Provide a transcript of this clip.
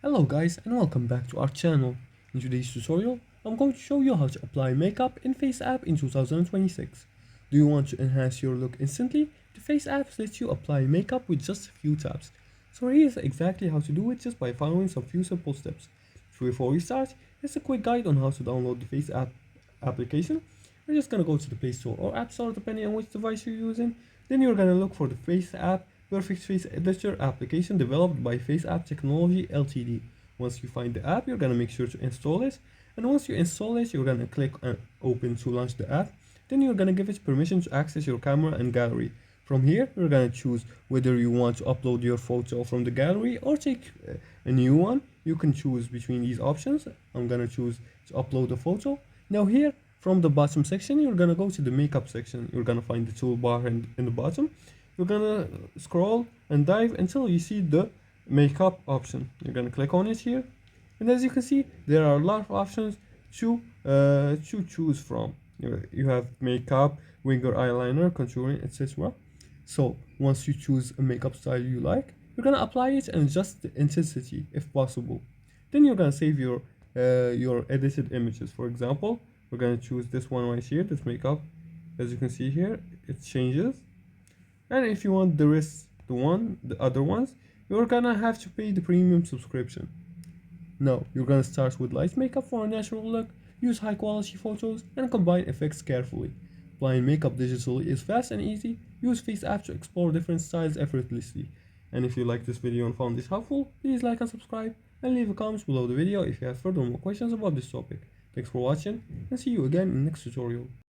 Hello guys and welcome back to our channel. In today's tutorial, I'm going to show you how to apply makeup in FaceApp in 2026. Do you want to enhance your look instantly? The FaceApp lets you apply makeup with just a few taps. So here's exactly how to do it just by following some few simple steps. Before we start, here's a quick guide on how to download the FaceApp application. We're just gonna go to the Play Store or App Store depending on which device you're using. Then you're gonna look for the FaceApp Perfect Face Editor application developed by FaceApp Technology Ltd. Once you find the app, you're gonna make sure to install it. And once you install it, you're gonna click on Open to launch the app. Then you're gonna give it permission to access your camera and gallery. From here, you're gonna choose whether you want to upload your photo from the gallery or take a new one. You can choose between these options. I'm gonna choose to upload a photo. Now here, from the bottom section, you're gonna go to the makeup section. You're gonna find the toolbar in the bottom. You're gonna scroll and dive until you see the makeup option. You're gonna click on it here, and as you can see, there are a lot of options to choose from. You have makeup, wing or eyeliner, contouring, etc. So once you choose a makeup style you like, you're gonna apply it and adjust the intensity if possible. Then you're gonna save your edited images. For example, we're gonna choose this one right here, this makeup. As you can see here, it changes. And if you want the other ones, you're gonna have to pay the premium subscription. Now, you're gonna start with light makeup for a natural look, use high quality photos, and combine effects carefully. Applying makeup digitally is fast and easy. Use FaceApp to explore different styles effortlessly. And if you like this video and found this helpful, please like and subscribe, and leave a comment below the video if you have further more questions about this topic. Thanks for watching, and see you again in the next tutorial.